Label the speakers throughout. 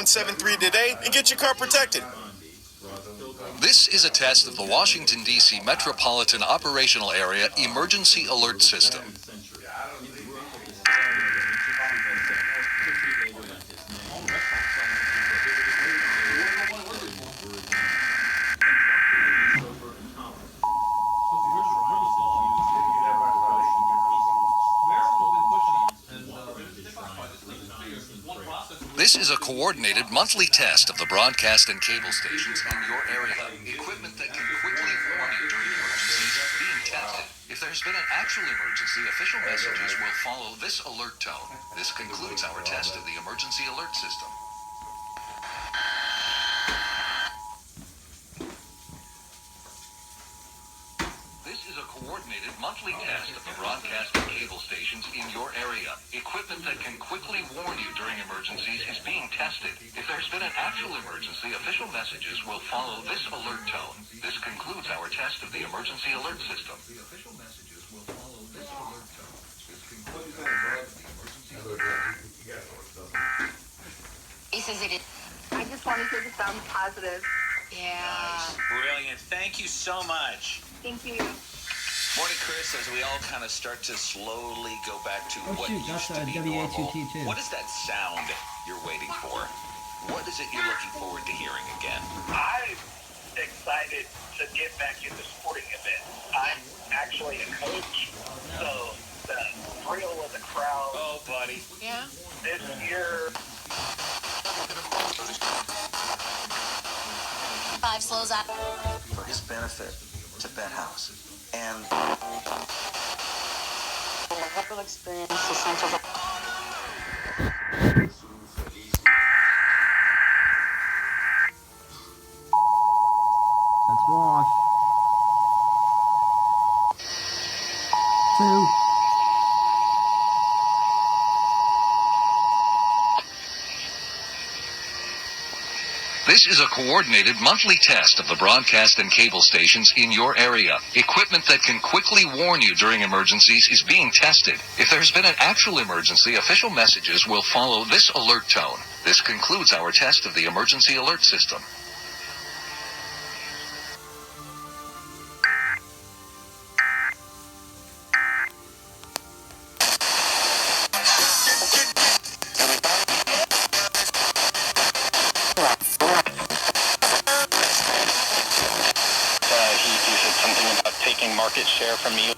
Speaker 1: 173 today and get your car protected.
Speaker 2: This is a test of the Washington, D.C. Metropolitan Operational Area Emergency Alert System. This is a coordinated monthly test of the broadcast and cable stations in your area. Equipment that can quickly warn you during emergencies is being tested. If there's been an actual emergency, official messages will follow this alert tone. This concludes our test of the emergency alert system. This is a coordinated monthly test of the broadcast and cable stations in your area. Equipment that can quickly warn you during emergencies is being tested. If there's been an actual emergency, official messages will follow this alert tone. This concludes our test of the emergency alert system. The official messages will follow this alert tone. This concludes our test of the emergency alert system.
Speaker 3: I just wanted to sound positive.
Speaker 4: Yeah.
Speaker 5: Brilliant. Thank you so much.
Speaker 3: Thank you.
Speaker 5: Morning, Chris. As we all kind of start to slowly go back to what
Speaker 6: shoot,
Speaker 5: used
Speaker 6: that's
Speaker 5: to be
Speaker 6: WATT
Speaker 5: normal,
Speaker 6: too.
Speaker 5: what is that sound you're waiting for? What is it you're looking forward to hearing again?
Speaker 7: I'm excited to get back into sporting events. I'm actually a coach, so the thrill of the crowd.
Speaker 5: Oh, buddy.
Speaker 4: Yeah?
Speaker 7: This year.
Speaker 4: 5 slows up.
Speaker 8: For his benefit to Bet House. And
Speaker 3: The whole experience is essential.
Speaker 6: Let's wash. 2.
Speaker 2: This is a coordinated monthly test of the broadcast and cable stations in your area. Equipment that can quickly warn you during emergencies is being tested. If there's been an actual emergency, official messages will follow this alert tone. This concludes our test of the emergency alert system.
Speaker 7: He said something about taking market share from you.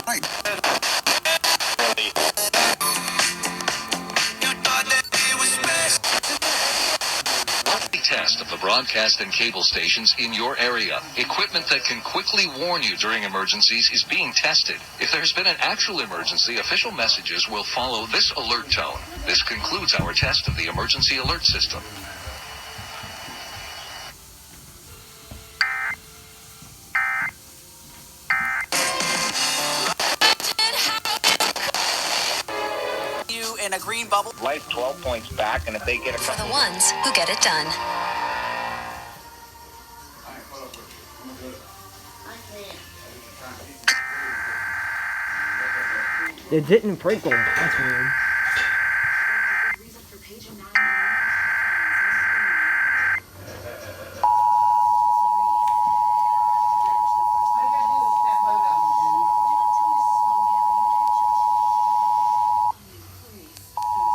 Speaker 8: right.
Speaker 7: Really.
Speaker 2: Test of the broadcast and cable stations in your area. Equipment that can quickly warn you during emergencies is being tested. If there's been an actual emergency, official messages will follow this alert tone. This concludes our test of the emergency alert system.
Speaker 4: You in a green bubble.
Speaker 7: Life 12 points back, and if they get a
Speaker 9: For
Speaker 7: couple.
Speaker 9: the ones who get it done.
Speaker 6: It didn't prequel. That's weird.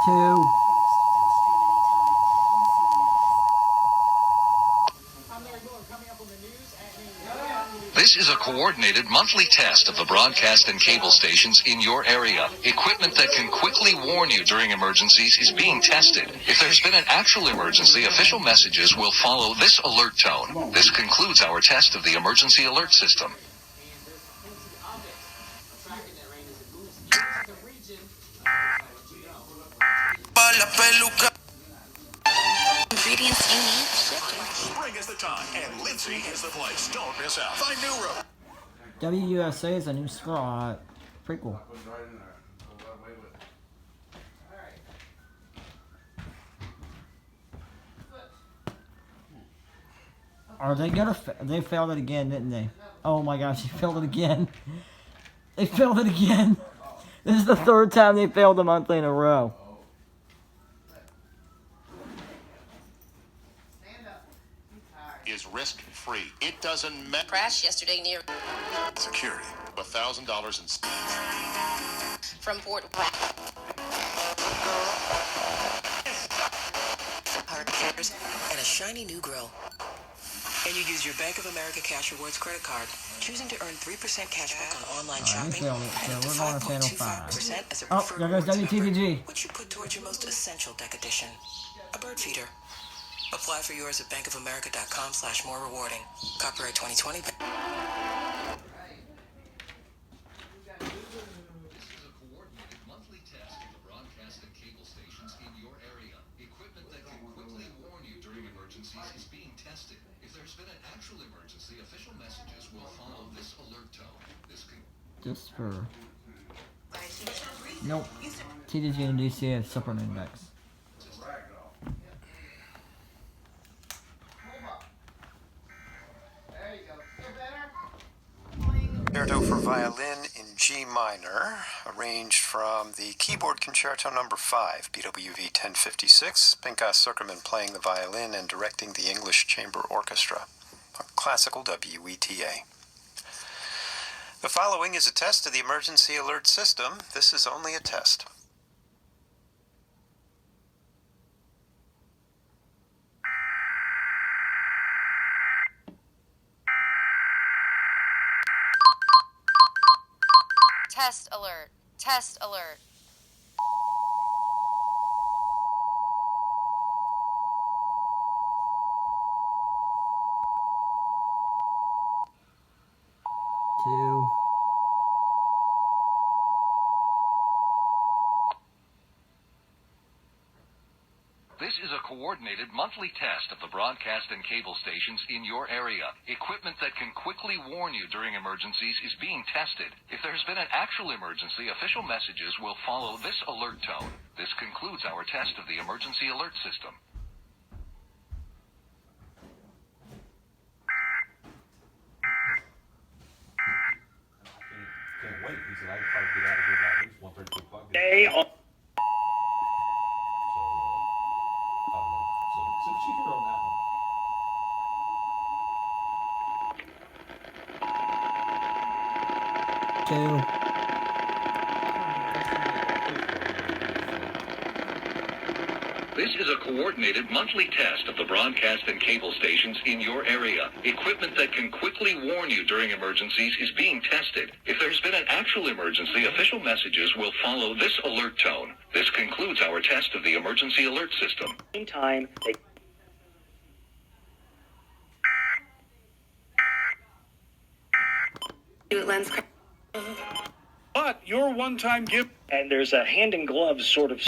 Speaker 6: Two.
Speaker 2: This is a coordinated monthly test of the broadcast and cable stations in your area. Equipment that can quickly warn you during emergencies is being tested. If there's been an actual emergency, official messages will follow this alert tone. This concludes our test of the emergency alert system.
Speaker 9: Ingredients you need.
Speaker 1: Spring is the time, and Lindsay is the place. Don't miss out. Find new road.
Speaker 6: WUSA is a new prequel. Are they gonna? They failed it again, didn't they? Oh my gosh, they failed it again. They failed it again. This is the third time they failed a monthly in a row.
Speaker 1: Is risk-free. It doesn't matter.
Speaker 4: Crash yesterday near
Speaker 1: Security. $1,000 in...
Speaker 4: from Port.
Speaker 9: And a shiny new grill. And you use your Bank of America Cash Rewards credit card, choosing to earn 3% cashback on online shopping,
Speaker 6: failed it,
Speaker 9: and up to
Speaker 6: so we're going to channel
Speaker 9: 5.25% as a
Speaker 6: Oh,
Speaker 9: preferred
Speaker 6: there goes
Speaker 9: rewards member,
Speaker 6: WTTG.
Speaker 9: which you put towards your most essential deck edition, a bird feeder. Apply for yours at bankofamerica.com/more rewarding. Copyright 2020.
Speaker 2: Monthly test of the broadcast and cable stations in your area. Equipment that can quickly warn you during emergencies is being tested. If there's been an actual emergency, official messages will follow this alert tone. This can...
Speaker 6: Just for... Nope. TTG and DC have separate index.
Speaker 10: Concerto for violin in G minor, arranged from the Keyboard Concerto No. 5, BWV 1056, Pinchas Zuckerman playing the violin and directing the English Chamber Orchestra, a classical WETA. The following is a test of the emergency alert system. This is only a test.
Speaker 4: Test alert. Test alert.
Speaker 6: Two.
Speaker 2: This is a coordinated monthly test of the broadcast and cable stations in your area. Equipment that can quickly warn you during emergencies is being tested. If there's been an actual emergency, official messages will follow this alert tone. This concludes our test of the emergency alert system.
Speaker 11: Can't wait. He said I can try to get out of here by at least 1:30 o'clock.
Speaker 7: Stay on.
Speaker 11: I don't know. So you hear on that one.
Speaker 6: Two.
Speaker 2: This is a coordinated monthly test of the broadcast and cable stations in your area. Equipment that can quickly warn you during emergencies is being tested. If there's been an actual emergency, official messages will follow this alert tone. This concludes our test of the emergency alert system.
Speaker 7: Meantime, they but your one-time gift, and there's a hand in glove sort of